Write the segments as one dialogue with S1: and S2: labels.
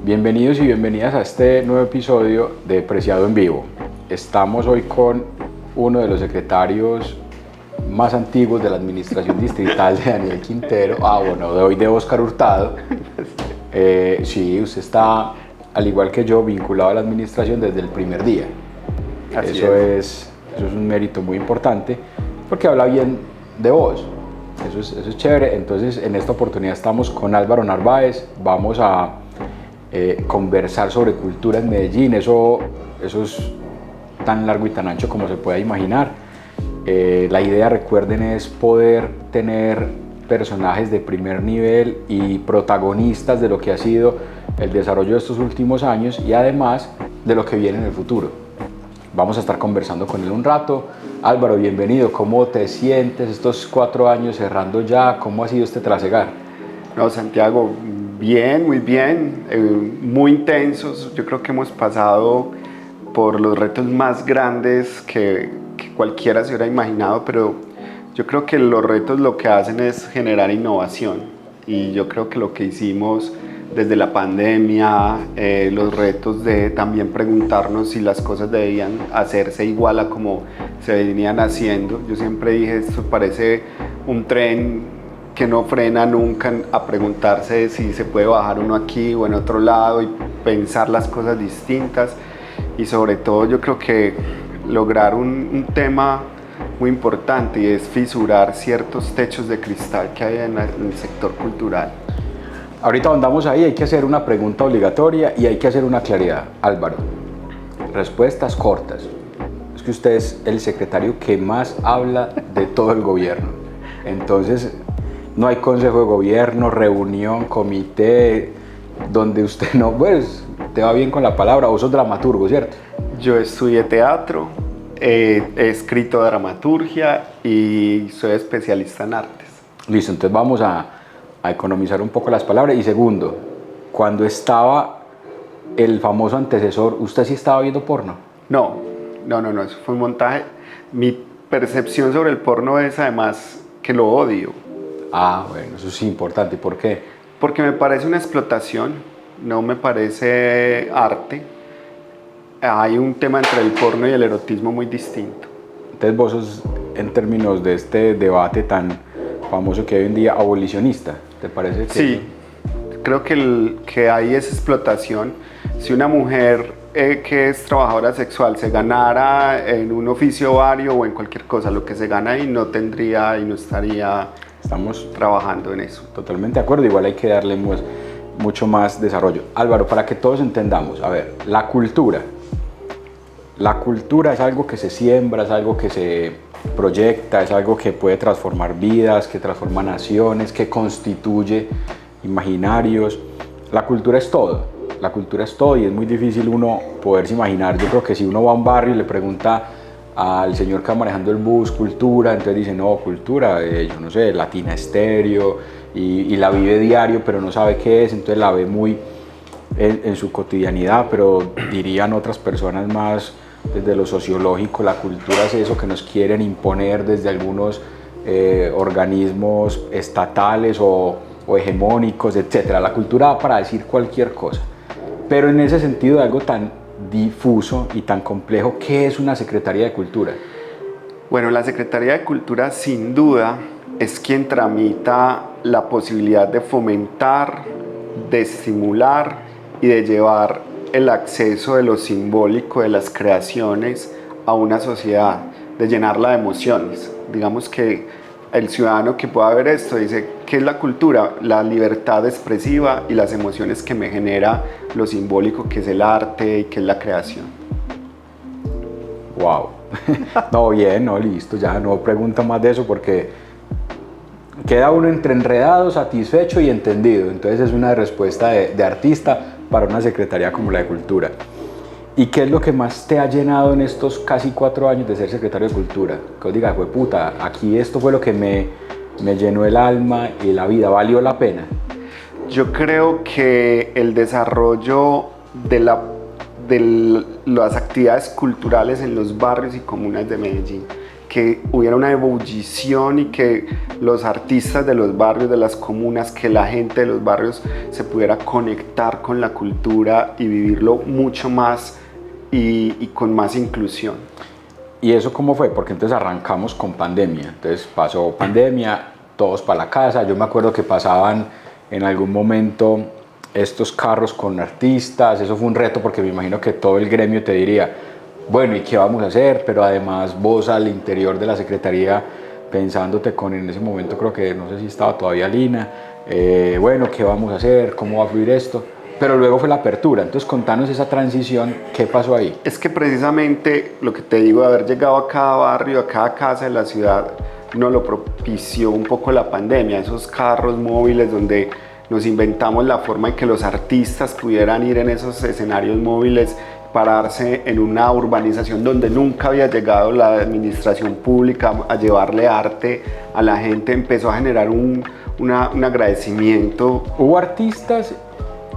S1: Bienvenidos y bienvenidas a este nuevo episodio de Preciado en Vivo. Estamos hoy con uno de los secretarios más antiguos de la administración distrital de Daniel Quintero, de hoy de Óscar Hurtado. Sí, usted está, al igual que yo, vinculado a la administración desde el primer día. Eso es un mérito muy importante porque habla bien de vos. Eso es chévere. Entonces, en esta oportunidad estamos con Álvaro Narváez. Vamos a conversar sobre cultura en Medellín. Eso es tan largo y tan ancho como se pueda imaginar. La idea, recuerden, es poder tener personajes de primer nivel y protagonistas de lo que ha sido el desarrollo de estos últimos años y además de lo que viene en el futuro. Vamos a estar conversando con él un rato. Álvaro, bienvenido. ¿Cómo te sientes estos 4 años cerrando ya? ¿Cómo ha sido este trasegar?
S2: No, Santiago, bien, muy bien, muy intensos. Yo creo que hemos pasado por los retos más grandes que cualquiera se hubiera imaginado, pero yo creo que los retos lo que hacen es generar innovación. Y yo creo que lo que hicimos desde la pandemia, los retos de también preguntarnos si las cosas debían hacerse igual a como se venían haciendo. Yo siempre dije, esto parece un tren que no frena nunca a preguntarse si se puede bajar uno aquí o en otro lado y pensar las cosas distintas. Y sobre todo yo creo que lograr un tema muy importante y es fisurar ciertos techos de cristal que hay en el sector cultural.
S1: Ahorita andamos ahí, hay que hacer una pregunta obligatoria y hay que hacer una claridad. Álvaro, respuestas cortas. Es que usted es el secretario que más habla de todo el gobierno. Entonces, no hay consejo de gobierno, reunión, comité, donde usted no, pues, te va bien con la palabra. Vos sos dramaturgo, ¿cierto?
S2: Yo estudié teatro, he escrito dramaturgia y soy especialista en artes.
S1: Listo, entonces vamos a economizar un poco las palabras. Y segundo, cuando estaba el famoso antecesor, ¿usted sí estaba viendo porno?
S2: No, eso fue un montaje. Mi percepción sobre el porno es además que lo odio.
S1: Ah, bueno, eso sí es importante. ¿Por qué?
S2: Porque me parece una explotación, no me parece arte. Hay un tema entre el porno y el erotismo muy distinto.
S1: Entonces vos sos, en términos de este debate tan famoso que hay hoy en día, abolicionista, ¿te parece?
S2: Sí, creo que hay esa explotación. Si una mujer que es trabajadora sexual se ganara en un oficio vario o en cualquier cosa, lo que se gana ahí no tendría y no estaría trabajando en eso.
S1: Totalmente de acuerdo, igual hay que darle mucho más desarrollo. Álvaro, para que todos entendamos, a ver, la cultura es algo que se siembra, es algo que se proyecta, es algo que puede transformar vidas, que transforma naciones, que constituye imaginarios. La cultura es todo y es muy difícil uno poderse imaginar. Yo creo que si uno va a un barrio y le pregunta al señor que va manejando el bus, cultura, entonces dice, no, cultura, yo no sé, Latina Estéreo, y la vive diario, pero no sabe qué es, entonces la ve muy en su cotidianidad, pero dirían otras personas más desde lo sociológico, la cultura es eso que nos quieren imponer desde algunos organismos estatales o hegemónicos, etc. La cultura va para decir cualquier cosa, pero en ese sentido de algo tan difuso y tan complejo, ¿qué es una Secretaría de Cultura?
S2: Bueno, la Secretaría de Cultura sin duda es quien tramita la posibilidad de fomentar, de estimular y de llevar el acceso de lo simbólico de las creaciones a una sociedad, de llenarla de emociones. Digamos que el ciudadano que pueda ver esto dice, ¿qué es la cultura? La libertad expresiva y las emociones que me genera lo simbólico que es el arte y que es la creación.
S1: Wow. No, bien, no, listo, ya no pregunto más de eso porque queda uno entre enredado, satisfecho y entendido. Entonces es una respuesta de artista para una secretaría como la de Cultura. ¿Y qué es lo que más te ha llenado en estos casi 4 años de ser secretario de Cultura? Que os diga, puta, aquí esto fue lo que me llenó el alma y la vida, ¿valió la pena?
S2: Yo creo que el desarrollo de las actividades culturales en los barrios y comunas de Medellín, que hubiera una ebullición y que los artistas de los barrios, de las comunas, que la gente de los barrios se pudiera conectar con la cultura y vivirlo mucho más y con más inclusión.
S1: ¿Y eso cómo fue? Porque entonces arrancamos con pandemia, entonces pasó pandemia, todos para la casa, yo me acuerdo que pasaban en algún momento estos carros con artistas, eso fue un reto porque me imagino que todo el gremio te diría, bueno, ¿y qué vamos a hacer? Pero además vos al interior de la Secretaría pensándote con, en ese momento creo que, no sé si estaba todavía Lina, bueno, ¿qué vamos a hacer? ¿Cómo va a fluir esto? Pero luego fue la apertura, entonces contanos esa transición, ¿qué pasó ahí?
S2: Es que precisamente lo que te digo, de haber llegado a cada barrio, a cada casa de la ciudad, nos lo propició un poco la pandemia, esos carros móviles donde nos inventamos la forma en que los artistas pudieran ir en esos escenarios móviles, pararse en una urbanización donde nunca había llegado la administración pública a llevarle arte a la gente, empezó a generar un agradecimiento.
S1: ¿Hubo artistas,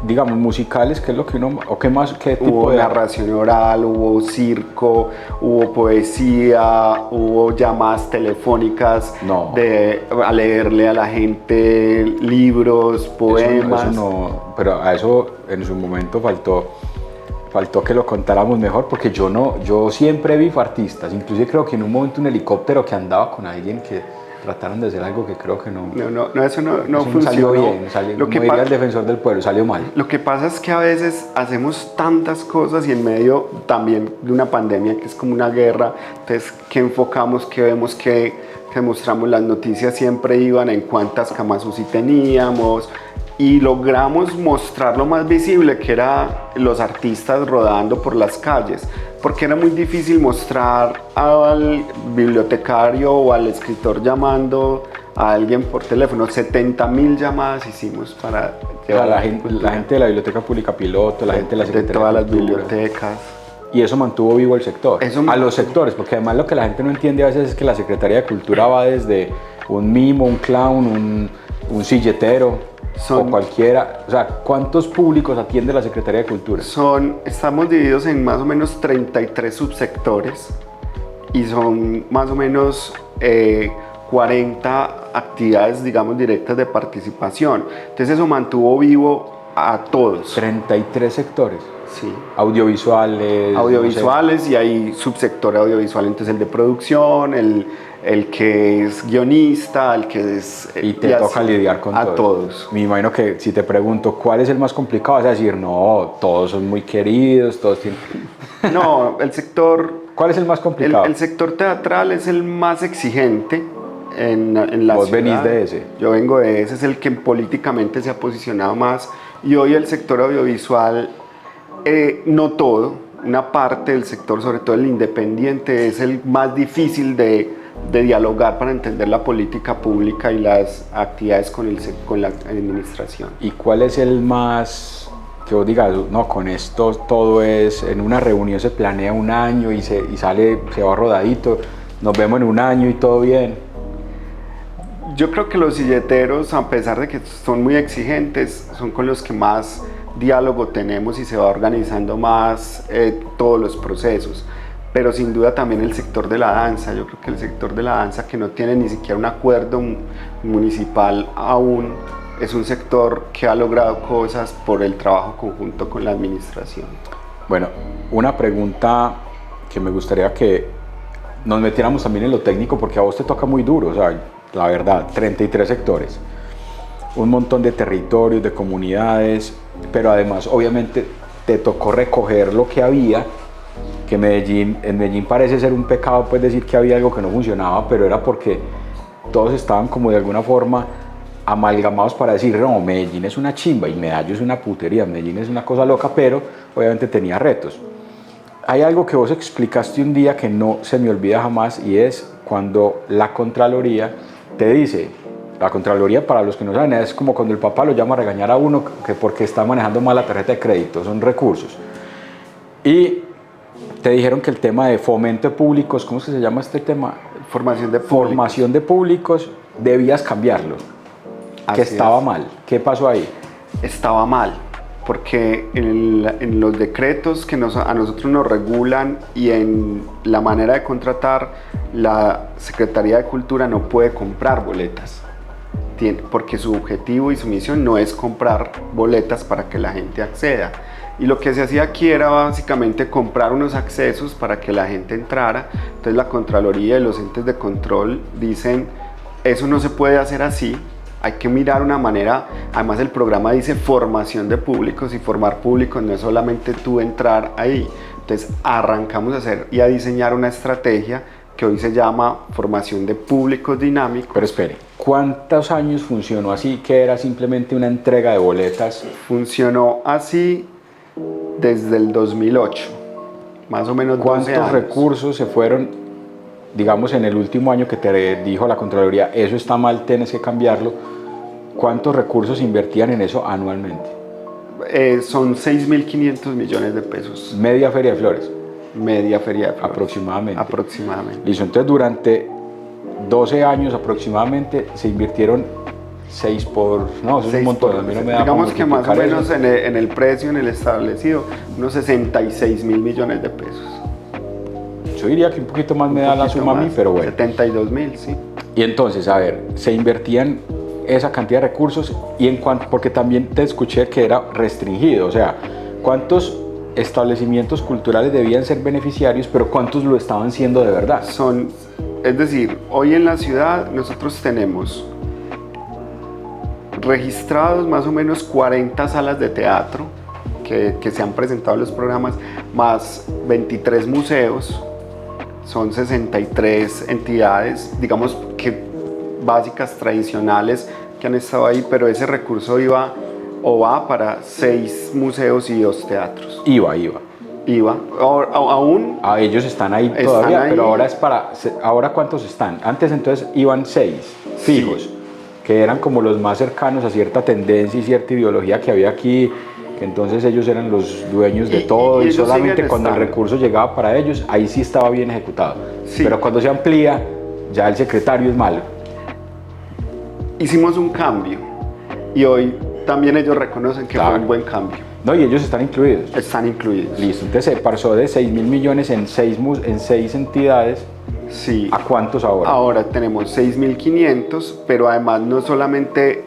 S1: digamos, musicales, qué es lo que uno, o qué más, qué tipo
S2: Hubo
S1: de
S2: narración oral, hubo circo, hubo poesía, hubo llamadas telefónicas a leerle a la gente libros, poemas?
S1: Eso no, pero a eso en su momento faltó que lo contáramos mejor, porque yo siempre vi artistas, inclusive creo que en un momento un helicóptero que andaba con alguien que trataron de hacer algo que creo que no,
S2: eso no funcionó.
S1: Salió bien, como diría el defensor del pueblo, salió mal.
S2: Lo que pasa es que a veces hacemos tantas cosas y en medio también de una pandemia que es como una guerra, entonces ¿qué enfocamos, qué vemos, qué mostramos? Las noticias siempre iban en cuántas camas UCI teníamos, y logramos mostrar lo más visible, que era los artistas rodando por las calles, porque era muy difícil mostrar al bibliotecario o al escritor llamando a alguien por teléfono. 70.000 llamadas hicimos para llevar
S1: la gente de la Biblioteca Pública Piloto, la gente de la Secretaría
S2: de todas las bibliotecas.
S1: Y eso mantuvo vivo el sector, a los sectores, porque además lo que la gente no entiende a veces es que la Secretaría de Cultura va desde un mimo, un clown, un silletero, o cualquiera. O sea, ¿cuántos públicos atiende la Secretaría de Cultura?
S2: Estamos divididos en más o menos 33 subsectores y son más o menos 40 actividades, digamos, directas de participación. Entonces eso mantuvo vivo a todos.
S1: 33 sectores.
S2: Sí.
S1: Audiovisuales.
S2: No sé. Y hay subsector audiovisual, entonces el de producción, el que es guionista, el que es...
S1: Y te toca lidiar con
S2: todos.
S1: Me imagino que si te pregunto cuál es el más complicado, vas a decir, no, todos son muy queridos, todos tienen...
S2: No, el sector...
S1: ¿Cuál es el más complicado?
S2: El sector teatral es el más exigente en la ciudad.
S1: ¿Vos venís de ese?
S2: Yo vengo de ese, es el que políticamente se ha posicionado más. Y hoy el sector audiovisual, no todo, una parte del sector, sobre todo el independiente, es el más difícil de dialogar para entender la política pública y las actividades con la administración.
S1: ¿Y cuál es el más, que vos digas, no, con esto todo es, en una reunión se planea un año y se va rodadito, nos vemos en un año y todo bien?
S2: Yo creo que los silleteros, a pesar de que son muy exigentes, son con los que más diálogo tenemos y se va organizando más todos los procesos. Pero sin duda también el sector de la danza. Yo creo que el sector de la danza, que no tiene ni siquiera un acuerdo municipal aún, es un sector que ha logrado cosas por el trabajo conjunto con la administración.
S1: Bueno, una pregunta que me gustaría que nos metiéramos también en lo técnico, porque a vos te toca muy duro, o sea, la verdad, 33 sectores, un montón de territorios, de comunidades, pero además obviamente te tocó recoger lo que había, que en Medellín parece ser un pecado pues decir que había algo que no funcionaba, pero era porque todos estaban como de alguna forma amalgamados para decir, no, Medellín es una chimba y Medallo es una putería, Medellín es una cosa loca, pero obviamente tenía retos. Hay algo que vos explicaste un día que no se me olvida jamás, y es cuando la Contraloría te dice, la Contraloría, para los que no saben, es como cuando el papá lo llama a regañar a uno que porque está manejando mal la tarjeta de crédito, son recursos. Y te dijeron que el tema de fomento de públicos, ¿cómo es que se llama este tema?
S2: Formación de
S1: públicos, debías cambiarlo, que estaba mal. ¿Qué pasó ahí?
S2: Estaba mal. porque en los decretos que a nosotros nos regulan y en la manera de contratar, la Secretaría de Cultura no puede comprar boletas, porque su objetivo y su misión no es comprar boletas para que la gente acceda. Y lo que se hacía aquí era básicamente comprar unos accesos para que la gente entrara. Entonces la Contraloría y los entes de control dicen, eso no se puede hacer así, hay que mirar una manera. Además el programa dice formación de públicos, y formar públicos no es solamente tú entrar ahí. Entonces arrancamos a hacer y a diseñar una estrategia que hoy se llama formación de públicos dinámicos.
S1: Pero espere, ¿cuántos años funcionó así, que era simplemente una entrega de boletas?
S2: Funcionó así desde el 2008, más o menos 12 años.
S1: ¿Cuántos recursos se fueron, digamos, en el último año que te dijo la Contraloría, eso está mal, tienes que cambiarlo? ¿Cuántos recursos invertían en eso anualmente?
S2: Son 6.500 millones de pesos.
S1: Media Feria de Flores.
S2: Media Feria de Flores.
S1: Aproximadamente.
S2: Aproximadamente.
S1: Listo, entonces durante 12 años aproximadamente se invirtieron 6 por... No, eso es un montón, a mí no me da.
S2: Digamos que más o menos en el precio, en el establecido, unos 66.000 millones de pesos.
S1: Yo diría que un poquito más me da la suma a mí, pero bueno.
S2: 72.000, sí.
S1: Y entonces, a ver, se invertían esa cantidad de recursos, y en cuanto, porque también te escuché que era restringido, o sea, ¿cuántos establecimientos culturales debían ser beneficiarios, pero cuántos lo estaban siendo de verdad?
S2: Es decir, hoy en la ciudad nosotros tenemos registrados más o menos 40 salas de teatro que se han presentado en los programas, más 23 museos, son 63 entidades, digamos que básicas, tradicionales, que han estado ahí, pero ese recurso iba o va para 6 museos y 2 teatros.
S1: Iba.
S2: Aún.
S1: Ellos están ahí todavía, pero ahora es para... ¿Ahora cuántos están? Antes entonces iban 6 fijos, sí, que eran como los más cercanos a cierta tendencia y cierta ideología que había aquí, que entonces ellos eran los dueños de todo, y solamente cuando el recurso llegaba para ellos, ahí sí estaba bien ejecutado. Sí. Pero cuando se amplía, ya el secretario es malo.
S2: Hicimos un cambio y hoy también ellos reconocen que fue un buen cambio.
S1: No, y ellos están incluidos.
S2: Están incluidos.
S1: Listo, entonces se pasó de 6.000 millones en 6 entidades.
S2: Sí.
S1: ¿A cuántos ahora?
S2: Ahora tenemos 6.500, pero además no solamente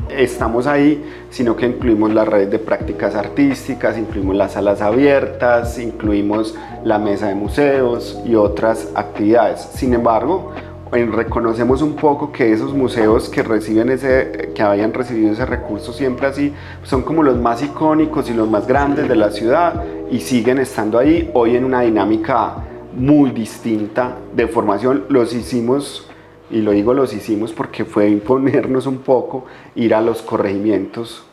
S2: estamos ahí, sino que incluimos las redes de prácticas artísticas, incluimos las salas abiertas, incluimos la mesa de museos y otras actividades. Sin embargo, reconocemos un poco que esos museos que habían recibido ese recurso siempre así, son como los más icónicos y los más grandes de la ciudad, y siguen estando ahí hoy en una dinámica muy distinta de formación. Los hicimos, y lo digo los hicimos porque fue imponernos un poco, ir a los corregimientos,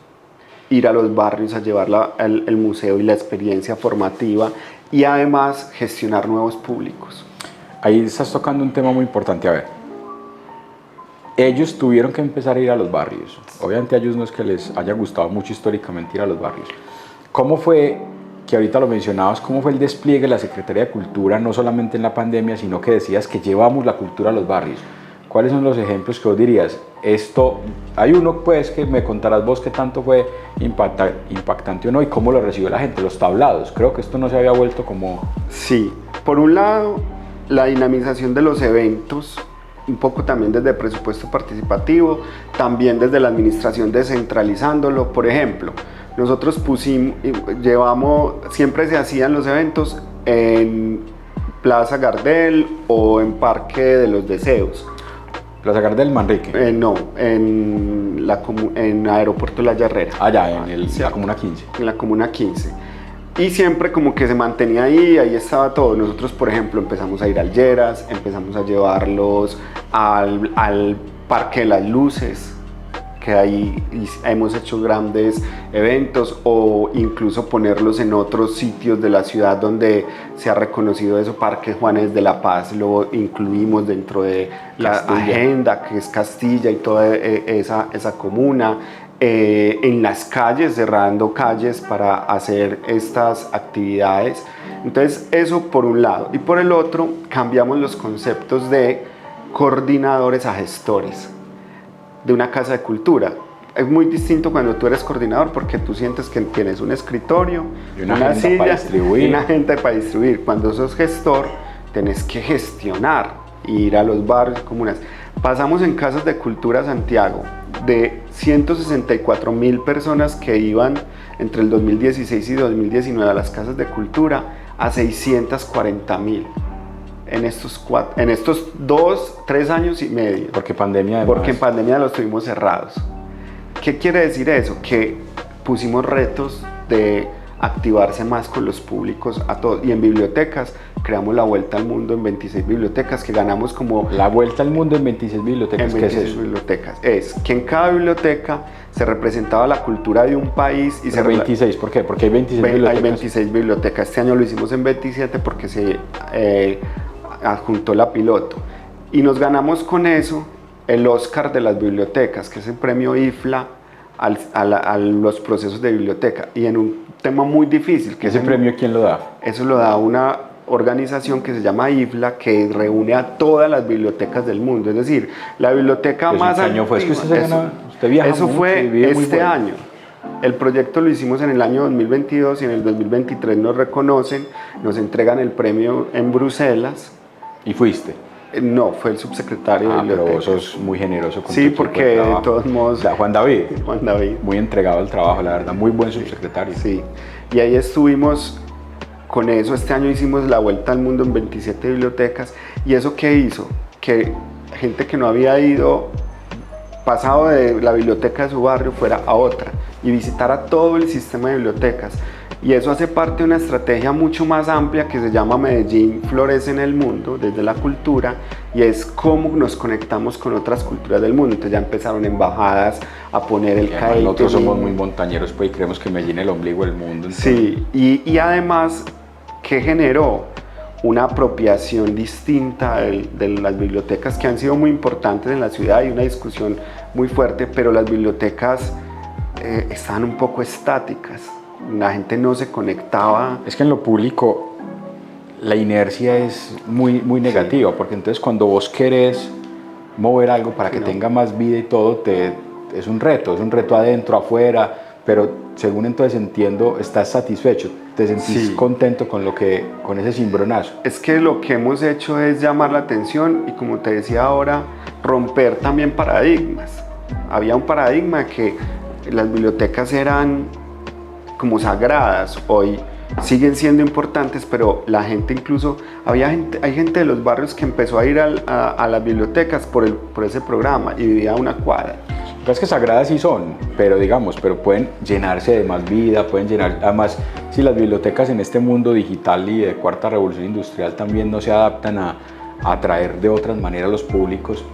S2: ir a los barrios a llevar el museo y la experiencia formativa, y además gestionar nuevos públicos.
S1: Ahí estás tocando un tema muy importante. A ver, ellos tuvieron que empezar a ir a los barrios. Obviamente a ellos no es que les haya gustado mucho históricamente ir a los barrios. ¿Cómo fue, que ahorita lo mencionabas, cómo fue el despliegue de la Secretaría de Cultura, no solamente en la pandemia, sino que decías que llevamos la cultura a los barrios? ¿Cuáles son los ejemplos que vos dirías? Esto, hay uno pues que me contarás vos qué tanto fue impactante o no, y cómo lo recibió la gente, los tablados. Creo que esto no se había vuelto como...
S2: Sí, por un lado, la dinamización de los eventos, un poco también desde presupuesto participativo, también desde la administración descentralizándolo. Por ejemplo, nosotros siempre se hacían los eventos en Plaza Gardel o en Parque de los Deseos.
S1: ¿Plaza Gardel, Manrique?
S2: No, en Aeropuerto La Yarrera.
S1: Allá, la Comuna 15.
S2: En la Comuna 15. Y siempre como que se mantenía ahí estaba todo. Nosotros, por ejemplo, empezamos a ir al Lleras, empezamos a llevarlos al Parque de las Luces, que ahí hemos hecho grandes eventos, o incluso ponerlos en otros sitios de la ciudad donde se ha reconocido eso. Parque Juanes de la Paz lo incluimos dentro de la agenda, que es Castilla y toda esa comuna. En las calles, cerrando calles para hacer estas actividades. Entonces eso por un lado, y por el otro cambiamos los conceptos de coordinadores a gestores de una casa de cultura. es muy distinto cuando tú eres coordinador porque tú sientes que tienes un escritorio,
S1: y una
S2: silla
S1: para distribuir.
S2: y una gente para distribuir. Cuando sos gestor, tenés que gestionar, ir a los barrios y comunas. Pasamos en Casas de Cultura Santiago de 164.000 personas que iban entre el 2016 y 2019 a las Casas de Cultura a 640.000 en estos 2-3 años y medio.
S1: Porque pandemia además.
S2: Porque en pandemia los tuvimos cerrados. ¿Qué quiere decir eso? Que pusimos retos de activarse más con los públicos a todos. Y en bibliotecas creamos la Vuelta al Mundo en 26 bibliotecas que ganamos como...
S1: La Vuelta al Mundo en 26 bibliotecas,
S2: ¿qué es eso? Bibliotecas. Es que en cada biblioteca se representaba la cultura de un país y
S1: 26, ¿por qué? Porque hay 26 bibliotecas.
S2: Hay 26 bibliotecas. Este año lo hicimos en 27 porque se adjuntó la piloto. Y nos ganamos con eso el Oscar de las bibliotecas, que es el premio IFLA a los procesos de biblioteca. Y en un tema muy difícil.
S1: ¿Ese premio quién lo da?
S2: Eso lo da una organización que se llama IFLA, que reúne a todas las bibliotecas del mundo. Es decir, la biblioteca más
S1: antigua. ¿Qué año fue? ¿Es que usted viaja
S2: eso
S1: mucho,
S2: fue este año. El proyecto lo hicimos en el año 2022 y en el 2023 nos reconocen, nos entregan el premio en Bruselas.
S1: ¿Y fuiste?
S2: No, fue el subsecretario de biblioteca.
S1: Pero vos sos muy generoso con
S2: sí, porque de todos modos...
S1: Juan David.
S2: Juan David.
S1: Muy entregado al trabajo, la verdad, muy buen subsecretario.
S2: Sí, y ahí estuvimos con eso. Este año hicimos la Vuelta al Mundo en 27 bibliotecas. ¿Y eso qué hizo? Que gente que no había ido, pasado de la biblioteca de su barrio, fuera a otra y visitara todo el sistema de bibliotecas. Y eso hace parte de una estrategia mucho más amplia que se llama Medellín Florece en el Mundo, desde la cultura, y es cómo nos conectamos con otras culturas del mundo. Entonces ya empezaron embajadas a poner el catering.
S1: Nosotros somos muy montañeros, pues, y creemos que Medellín es el ombligo del mundo. Entonces.
S2: Sí, y además, ¿qué generó? Una apropiación distinta de las bibliotecas que han sido muy importantes en la ciudad. Hay una discusión muy fuerte, pero las bibliotecas estaban un poco estáticas. La gente no se conectaba.
S1: Es que en lo público la inercia es muy negativa, sí. Porque entonces cuando vos querés mover algo para que tenga más vida y todo, es un reto adentro, afuera, pero según entonces entiendo, estás satisfecho, te sentís contento con ese cimbronazo.
S2: Es que lo que hemos hecho es llamar la atención y, como te decía ahora, romper también paradigmas. Había un paradigma que las bibliotecas eran como sagradas, hoy siguen siendo importantes, pero la gente incluso, hay gente de los barrios que empezó a ir a las bibliotecas por ese programa y vivía a una cuadra.
S1: Es que sagradas sí son, pero pueden llenarse de más vida, además si las bibliotecas en este mundo digital y de cuarta revolución industrial también no se adaptan a atraer de otras maneras a los públicos.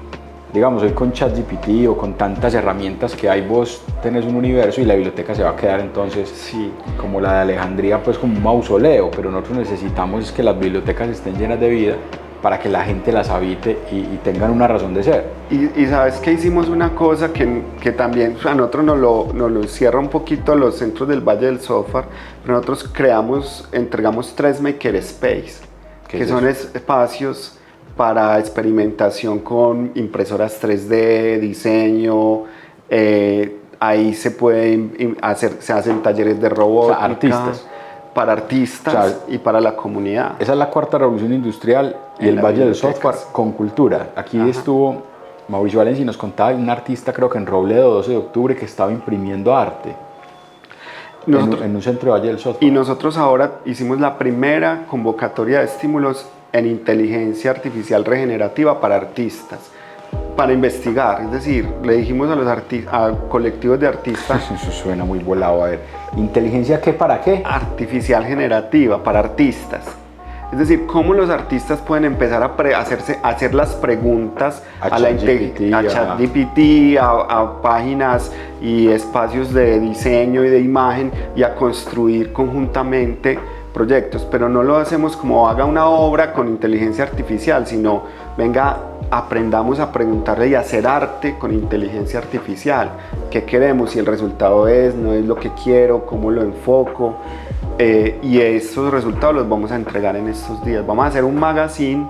S1: Hoy con ChatGPT o con tantas herramientas que hay, vos tenés un universo y la biblioteca se va a quedar entonces como la de Alejandría, pues como un mausoleo, pero nosotros necesitamos es que las bibliotecas estén llenas de vida para que la gente las habite y tengan una razón de ser.
S2: Y sabes que hicimos una cosa que también a nosotros nos lo cierra un poquito los centros del Valle del Software, pero nosotros entregamos 3 Makerspace, que son espacios para experimentación con impresoras 3D, diseño, ahí se hacen talleres de robótica.
S1: Artistas.
S2: Para artistas y para la comunidad.
S1: Esa es la cuarta revolución industrial y el Valle del Software con cultura. Aquí estuvo Mauricio Valencia y nos contaba de un artista, creo que en Robledo, 12 de octubre, que estaba imprimiendo arte en un centro de Valle del Software.
S2: Y nosotros ahora hicimos la primera convocatoria de estímulos en inteligencia artificial regenerativa para artistas, para investigar. Es decir, le dijimos a colectivos de artistas...
S1: Eso suena muy volado. A ver, ¿inteligencia qué para qué?
S2: Artificial generativa para artistas. Es decir, cómo los artistas pueden empezar a hacer las preguntas a ChatGPT, a páginas y espacios de diseño y de imagen, y a construir conjuntamente proyectos, pero no lo hacemos como haga una obra con inteligencia artificial, sino venga, aprendamos a preguntarle y a hacer arte con inteligencia artificial. ¿Qué queremos? Si el resultado no es lo que quiero, cómo lo enfoco, y esos resultados los vamos a entregar en estos días. Vamos a hacer un magazine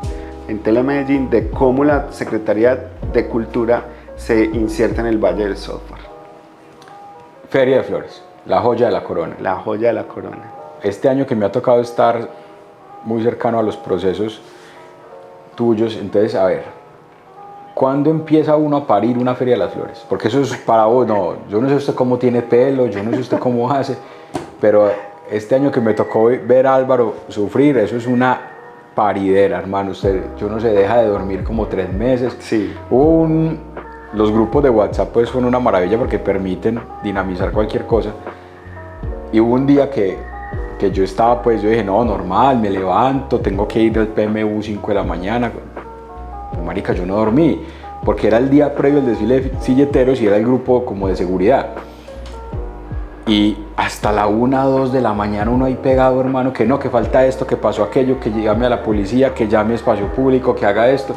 S2: en Telemedellín de cómo la Secretaría de Cultura se inserta en el Valle del Software.
S1: Feria de Flores, la joya de la corona.
S2: La joya de la corona.
S1: Este año que me ha tocado estar muy cercano a los procesos tuyos, entonces, a ver, ¿cuándo empieza uno a parir una Feria de las Flores? Porque eso es para vos, no, yo no sé usted cómo tiene pelo, yo no sé usted cómo hace, pero este año que me tocó ver a Álvaro sufrir, eso es una paridera, hermano. Usted, yo no se deja de dormir como 3 meses.
S2: Sí.
S1: Los grupos de WhatsApp pues son una maravilla porque permiten dinamizar cualquier cosa. Y hubo un día que yo estaba, pues yo dije, no, normal, me levanto, tengo que ir al PMU 5 de la mañana. Marica, yo no dormí, porque era el día previo al desfile de silleteros y era el grupo como de seguridad. Y hasta la 1, 2 de la mañana uno ahí pegado, hermano, que no, que falta esto, que pasó aquello, que llame a la policía, que llame a espacio público, que haga esto.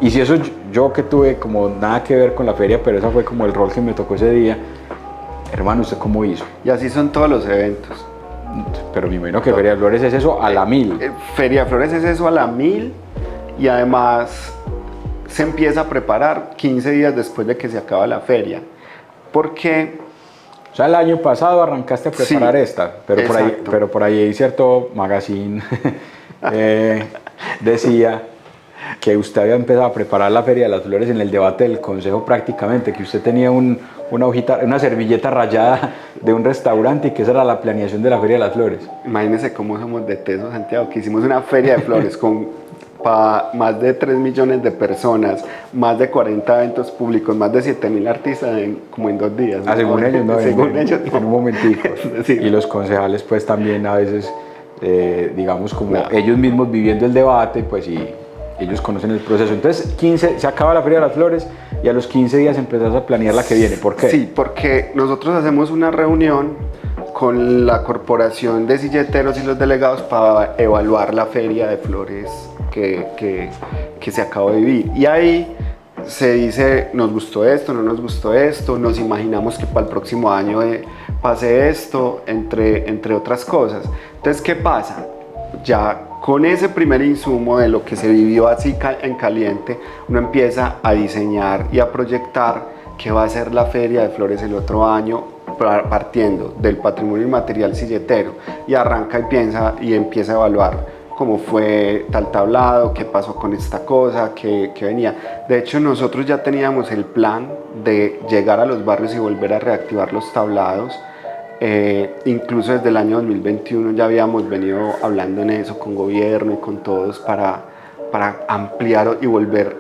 S1: Y si eso yo que tuve como nada que ver con la feria, pero ese fue como el rol que me tocó ese día, hermano, ¿usted cómo hizo?
S2: Y así son todos los eventos.
S1: Pero me imagino que Feria de Flores es eso a la 1000.
S2: Feria de Flores es eso a la 1000 y además se empieza a preparar 15 días después de que se acaba la feria. Porque...
S1: O sea, el año pasado arrancaste a preparar esta, pero por ahí cierto magazine decía que usted había empezado a preparar la Feria de las Flores en el debate del Consejo prácticamente, que usted tenía una hojita, una servilleta rayada de un restaurante y que esa era la planeación de la Feria de las Flores.
S2: Imagínese cómo somos de tesos, Santiago, que hicimos una Feria de Flores para más de 3 millones de personas, más de 40 eventos públicos, más de 7.000 artistas como en 2 días.
S1: ¿No? Según ellos, no.
S2: Según ellos, no.
S1: En un momentico.
S2: Sí.
S1: Y los concejales pues también a veces, digamos como ellos mismos viviendo el debate, pues y ellos conocen el proceso. Entonces, se acaba la Feria de las Flores y a los 15 días empezás a planear la que viene. ¿Por qué?
S2: Sí, porque nosotros hacemos una reunión con la Corporación de Silleteros y los delegados para evaluar la Feria de Flores que se acabó de vivir. Y ahí se dice, nos gustó esto, no nos gustó esto, nos imaginamos que para el próximo año pase esto, entre otras cosas. Entonces, ¿qué pasa? Ya con ese primer insumo de lo que se vivió así en caliente, uno empieza a diseñar y a proyectar qué va a ser la Feria de Flores el otro año, partiendo del patrimonio inmaterial silletero, y arranca y empieza a evaluar cómo fue tal tablado, qué pasó con esta cosa, qué venía. De hecho, nosotros ya teníamos el plan de llegar a los barrios y volver a reactivar los tablados. Incluso desde el año 2021 ya habíamos venido hablando en eso con gobierno y con todos para ampliar y volver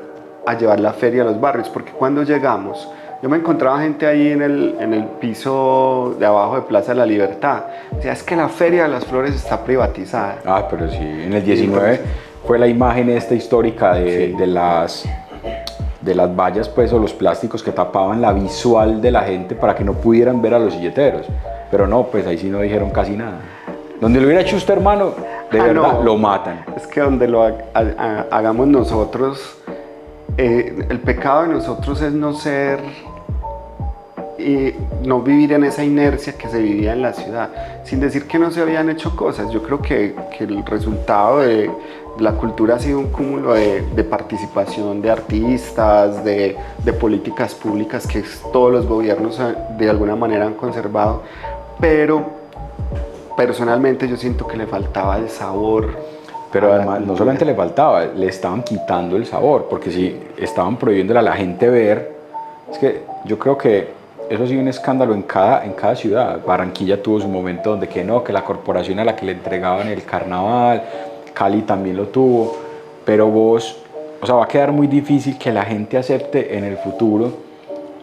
S2: a llevar la feria a los barrios, porque cuando llegamos yo me encontraba gente ahí en el piso de abajo de Plaza de la Libertad. O sea, es que la Feria de las Flores está privatizada.
S1: Ah, pero sí, en el 19 fue la imagen esta histórica de las vallas pues, o los plásticos que tapaban la visual de la gente para que no pudieran ver a los silleteros. Pero no, pues ahí sí no dijeron casi nada. Donde lo hubiera hecho usted, hermano, de verdad, no, lo matan.
S2: Es que donde lo hagamos nosotros, el pecado de nosotros es no ser y no vivir en esa inercia que se vivía en la ciudad, sin decir que no se habían hecho cosas. Yo creo que el resultado de la cultura ha sido un cúmulo de participación de artistas, de políticas públicas que todos los gobiernos de alguna manera han conservado, pero personalmente yo siento que le faltaba el sabor.
S1: Pero además no solamente le faltaba, le estaban quitando el sabor, porque si estaban prohibiéndole a la gente ver, es que yo creo que eso ha sido un escándalo en cada ciudad. Barranquilla tuvo su momento donde que no, que la corporación a la que le entregaban el carnaval, Cali también lo tuvo, pero va a quedar muy difícil que la gente acepte en el futuro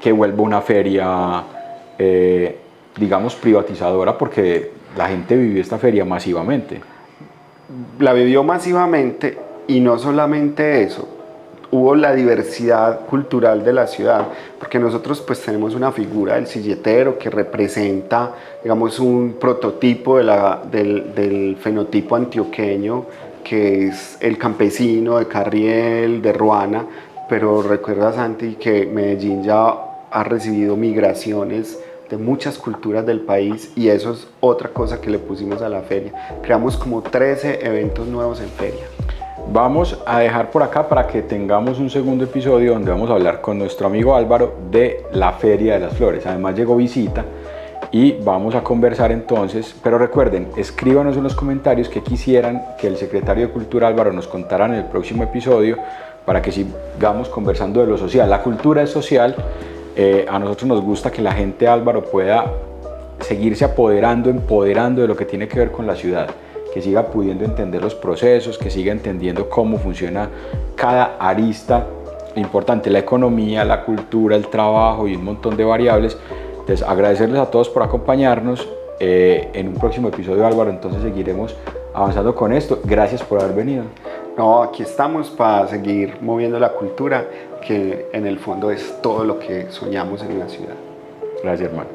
S1: que vuelva una feria, digamos, privatizadora, porque la gente vivió esta feria masivamente.
S2: La vivió masivamente y no solamente eso, hubo la diversidad cultural de la ciudad, porque nosotros pues tenemos una figura del silletero que representa, digamos, un prototipo del fenotipo antioqueño, que es el campesino de Carriel, de Ruana, pero recuerda, Santi, que Medellín ya ha recibido migraciones de muchas culturas del país y eso es otra cosa que le pusimos a la feria. Creamos como 13 eventos nuevos en feria.
S1: Vamos a dejar por acá para que tengamos un segundo episodio donde vamos a hablar con nuestro amigo Álvaro de la Feria de las Flores. Además llegó visita y vamos a conversar entonces, pero recuerden, escríbanos en los comentarios qué quisieran que el secretario de Cultura Álvaro nos contara en el próximo episodio para que sigamos conversando de lo social. La cultura es social, a nosotros nos gusta que la gente, Álvaro, pueda seguirse empoderando de lo que tiene que ver con la ciudad, que siga pudiendo entender los procesos, que siga entendiendo cómo funciona cada arista importante, la economía, la cultura, el trabajo y un montón de variables. Entonces, agradecerles a todos por acompañarnos. En un próximo episodio, Álvaro, entonces seguiremos avanzando con esto. Gracias por haber venido.
S2: No, aquí estamos para seguir moviendo la cultura, que en el fondo es todo lo que soñamos en la ciudad.
S1: Gracias, hermano.